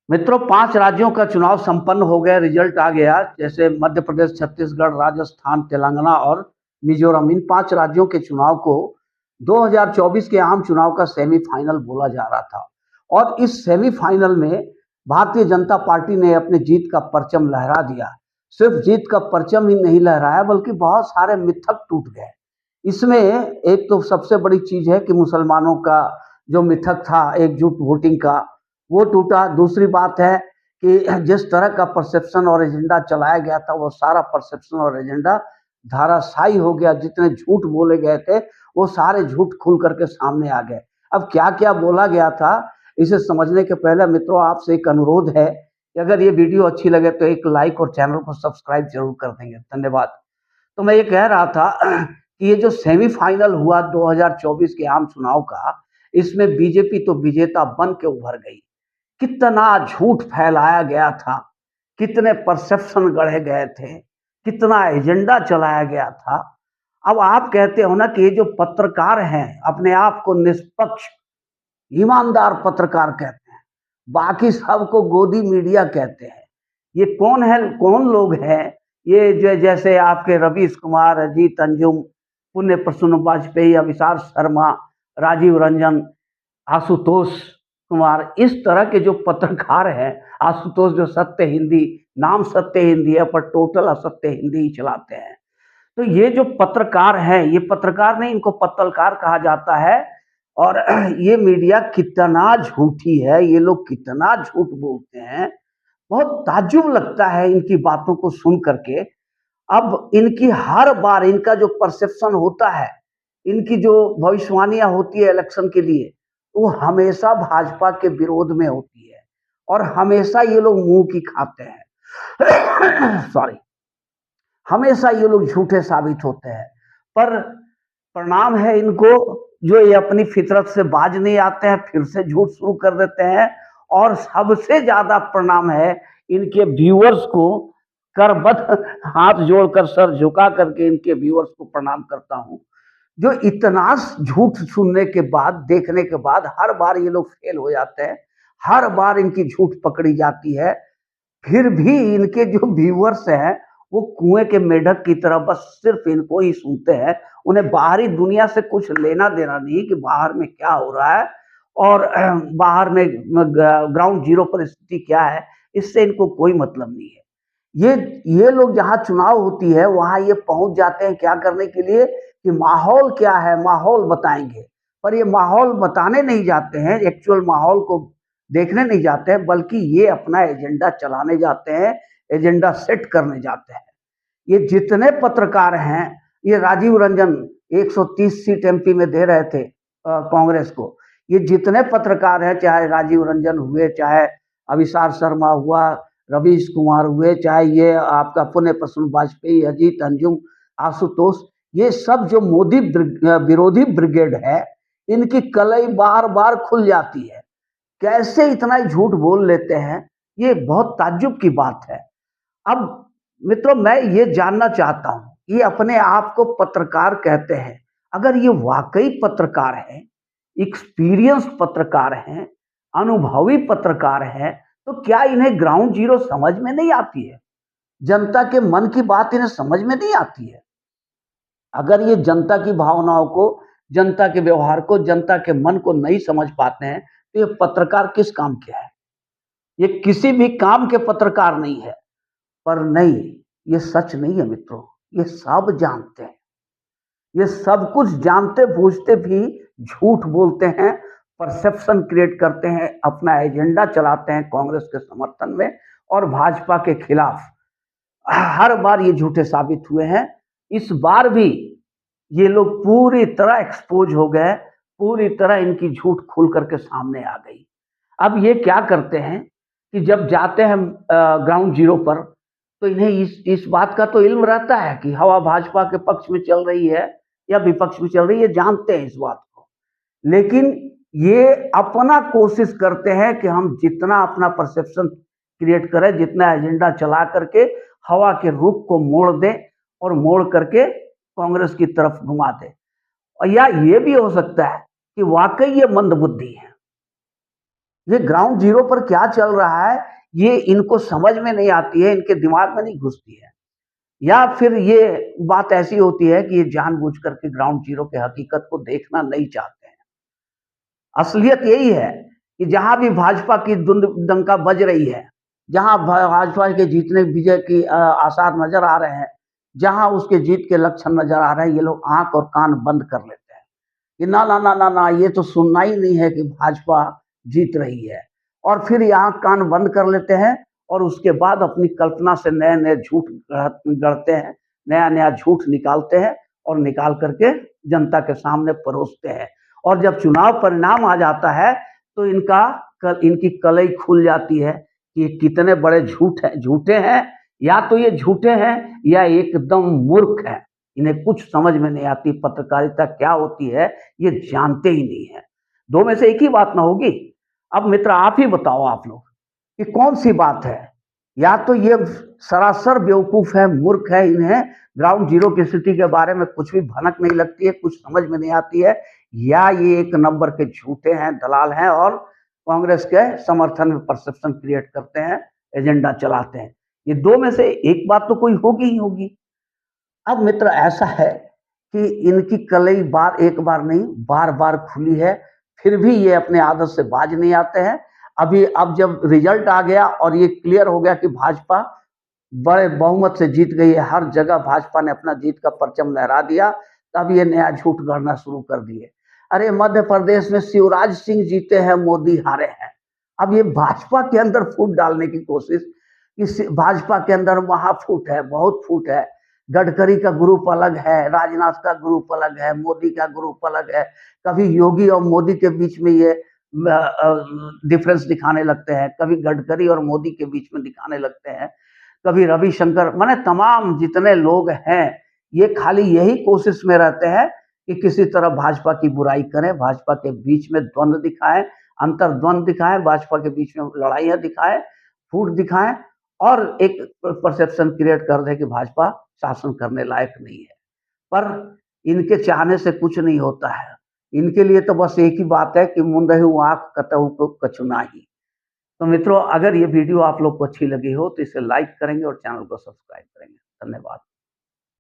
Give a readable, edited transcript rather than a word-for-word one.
मित्रों, 5 राज्यों का चुनाव संपन्न हो गया, रिजल्ट आ गया। जैसे मध्य प्रदेश, छत्तीसगढ़, राजस्थान, तेलंगाना और मिजोरम, इन 5 राज्यों के चुनाव को 2024 के आम चुनाव का सेमीफाइनल बोला जा रहा था। और इस सेमीफाइनल में भारतीय जनता पार्टी ने अपनी जीत का परचम लहरा दिया। सिर्फ जीत का परचम ही नहीं लहराया, बल्कि बहुत सारे मिथक टूट गए। इसमें एक तो सबसे बड़ी चीज़ है कि मुसलमानों का जो मिथक था एकजुट वोटिंग का, वो टूटा। दूसरी बात है कि जिस तरह का परसेप्शन और एजेंडा चलाया गया था, वो सारा परसेप्शन और एजेंडा धराशायी हो गया। जितने झूठ बोले गए थे, वो सारे झूठ खुल करके सामने आ गए। अब क्या-क्या बोला गया था, इसे समझने के पहले मित्रों आपसे एक अनुरोध है कि अगर ये वीडियो अच्छी लगे तो एक लाइक और चैनल को सब्सक्राइब ज़रूर कर देंगे। धन्यवाद। तो मैं ये कह रहा था कि ये जो सेमीफाइनल हुआ 2024 के आम चुनाव का, इसमें बीजेपी तो विजेता बन के उभर गई। कितना झूठ फैलाया गया था, कितने परसेप्शन गढ़े गए थे, कितना एजेंडा चलाया गया था। अब आप कहते हो ना कि ये जो पत्रकार हैं, अपने आप को निष्पक्ष, ईमानदार पत्रकार कहते हैं, बाकी सबको गोदी मीडिया कहते हैं। ये कौन है, कौन लोग हैं? ये जो जैसे आपके रवीश कुमार, अजीत अंजुम, पुण्य प्रसून वाजपेयी, अभिसार शर्मा, राजीव रंजन, आशुतोष कुमार, इस तरह के जो पत्रकार हैं, आशुतोष जो सत्य हिंदी, नाम सत्य हिंदी है पर टोटल असत्य हिंदी ही चलाते हैं। तो ये जो पत्रकार हैं, ये पत्रकार नहीं, इनको पत्तलकार कहा जाता है। और ये मीडिया कितना झूठी है, ये लोग कितना झूठ बोलते हैं, बहुत ताज्जुब लगता है इनकी बातों को सुन करके। अब इनकी हर बार इनका जो परसेप्शन होता है, इनकी जो भविष्यवाणियाँ होती है इलेक्शन के लिए, वो हमेशा भाजपा के विरोध में होती है और हमेशा ये लोग मुँह की खाते हैं। सॉरी। हमेशा ये लोग झूठे साबित होते हैं। पर प्रणाम है इनको, जो ये अपनी फितरत से बाज नहीं आते हैं, फिर से झूठ शुरू कर देते हैं। और सबसे ज़्यादा प्रणाम है इनके व्यूअर्स को, करबद्ध हाथ जोड़कर, सर झुका करके इनके व्यूअर्स को प्रणाम करता हूँ, जो इतना झूठ सुनने के बाद, देखने के बाद हर बार ये लोग फेल हो जाते हैं। हर बार इनकी झूठ पकड़ी जाती है। फिर भी इनके जो व्यूअर्स हैं, वो कुएं के मेढक की तरह बस सिर्फ इनको ही सुनते हैं। उन्हें बाहरी दुनिया से कुछ लेना देना नहीं कि बाहर में क्या हो रहा है और बाहर में ग्राउंड जीरो पर स्थिति क्या है, इससे इनको कोई मतलब नहीं है। ये लोग जहाँ चुनाव होती है, वहाँ ये पहुंच जाते हैं क्या करने के लिए कि माहौल क्या है, माहौल बताएंगे। पर ये माहौल बताने नहीं जाते हैं, एक्चुअल माहौल को देखने नहीं जाते हैं, बल्कि ये अपना एजेंडा चलाने जाते हैं, एजेंडा सेट करने जाते हैं। ये जितने पत्रकार हैं, ये राजीव रंजन 130 सीट एमपी में दे रहे थे कांग्रेस को। ये जितने पत्रकार हैं, चाहे राजीव रंजन हुए, चाहे अभिसार शर्मा हुआ, रवीश कुमार हुए, चाहे ये आपका पुण्य प्रसून वाजपेयी, अजीत अंजुम, आशुतोष, ये सब जो मोदी विरोधी ब्रिगेड है, इनकी कलई बार बार खुल जाती है। कैसे इतना ही झूठ बोल लेते हैं, ये बहुत ताज्जुब की बात है। अब मित्रों, मैं ये जानना चाहता हूँ, ये अपने आप को पत्रकार कहते हैं, अगर ये वाकई पत्रकार हैं, एक्सपीरियंस पत्रकार हैं, अनुभवी पत्रकार हैं, तो क्या इन्हें ग्राउंड जीरो समझ में नहीं आती है? जनता के मन की बात इन्हें समझ में नहीं आती है? अगर ये जनता की भावनाओं को, जनता के व्यवहार को, जनता के मन को नहीं समझ पाते हैं, तो ये पत्रकार किस काम के हैं? ये किसी भी काम के पत्रकार नहीं है। पर नहीं, ये सच नहीं है मित्रों, ये सब जानते हैं। ये सब कुछ जानते बूझते भी झूठ बोलते हैं, परसेप्शन क्रिएट करते हैं, अपना एजेंडा चलाते हैं कांग्रेस के समर्थन में और भाजपा के खिलाफ। हर बार ये झूठे साबित हुए हैं। इस बार भी ये लोग पूरी तरह एक्सपोज हो गए, पूरी तरह इनकी झूठ खुल करके सामने आ गई। अब ये क्या करते हैं कि जब जाते हैं ग्राउंड जीरो पर, तो इन्हें इस बात का तो इल्म रहता है कि हवा भाजपा के पक्ष में चल रही है या विपक्ष में चल रही है, जानते हैं इस बात को। लेकिन ये अपना कोशिश करते हैं कि हम जितना अपना परसेप्शन क्रिएट करें, जितना एजेंडा चला करके हवा के रुख को मोड़ दें और मोड़ करके कांग्रेस की तरफ घुमा दें। और या ये भी हो सकता है कि वाकई ये मंदबुद्धि है, ये ग्राउंड जीरो पर क्या चल रहा है, ये इनको समझ में नहीं आती है, इनके दिमाग में नहीं घुसती है। या फिर ये बात ऐसी होती है कि ये जानबूझ करके ग्राउंड जीरो के हकीकत को देखना नहीं चाहते हैं। असलियत यही है कि जहां भी भाजपा की धुंध डंका बज रही है, जहां भाजपा के जीतने विजय की आसार नजर आ रहे हैं, जहां उसके जीत के लक्षण नजर आ रहे हैं, ये लोग आंख और कान बंद कर लेते हैं कि ना ना ना ना ना, ये तो सुनना ही नहीं है कि भाजपा जीत रही है। और फिर ये आंख कान बंद कर लेते हैं और उसके बाद अपनी कल्पना से नए नए झूठ गढ़ते हैं, नया नया झूठ निकालते हैं और निकाल करके जनता के सामने परोसते हैं। और जब चुनाव परिणाम आ जाता है तो इनकी कलई खुल जाती है कि कितने बड़े झूठे हैं, या तो ये झूठे हैं या एकदम मूर्ख हैं। इन्हें कुछ समझ में नहीं आती, पत्रकारिता क्या होती है ये जानते ही नहीं है। दो में से एक ही बात ना होगी। अब मित्र आप ही बताओ, आप लोग कि कौन सी बात है? या तो ये सरासर बेवकूफ है, मूर्ख है, इन्हें ग्राउंड जीरो की स्थिति के बारे में कुछ भी भनक नहीं लगती है, कुछ समझ में नहीं आती है, या ये एक नंबर के झूठे हैं, दलाल हैं और कांग्रेस के समर्थन में परसेप्शन क्रिएट करते हैं, एजेंडा चलाते हैं। ये दो में से एक बात तो कोई होगी ही होगी। अब मित्र ऐसा है कि इनकी कलई एक बार नहीं बार बार खुली है, फिर भी ये अपने आदत से बाज नहीं आते हैं। अब जब रिजल्ट आ गया और ये क्लियर हो गया कि भाजपा बड़े बहुमत से जीत गई है, हर जगह भाजपा ने अपना जीत का परचम लहरा दिया, तब ये नया झूठ गढ़ना शुरू कर दिए। अरे मध्य प्रदेश में शिवराज सिंह जीते हैं, मोदी हारे हैं। अब ये भाजपा के अंदर फूट डालने की कोशिश कि भाजपा के अंदर महाफूट है, बहुत फूट है। गडकरी का ग्रुप अलग है, राजनाथ का ग्रुप अलग है, मोदी का ग्रुप अलग है। कभी योगी और मोदी के बीच में ये डिफरेंस दिखाने लगते हैं, कभी गडकरी और मोदी के बीच में दिखाने लगते हैं, कभी रविशंकर, माने तमाम जितने लोग हैं ये खाली यही कोशिश में रहते हैं कि किसी तरह भाजपा की बुराई करें, भाजपा के बीच में द्वंद्व दिखाएं, अंतर्द्वंद दिखाएं, भाजपा के बीच में लड़ाइयां दिखाएं, फूट दिखाएं और एक परसेप्शन क्रिएट कर दे कि भाजपा शासन करने लायक नहीं है। पर इनके चाहने से कुछ नहीं होता है। इनके लिए तो बस एक ही बात है कि मुंदहु आंख कतहु को कछुनाही। तो मित्रों, अगर ये वीडियो आप लोग को अच्छी लगी हो तो इसे लाइक करेंगे और चैनल को सब्सक्राइब करेंगे। धन्यवाद।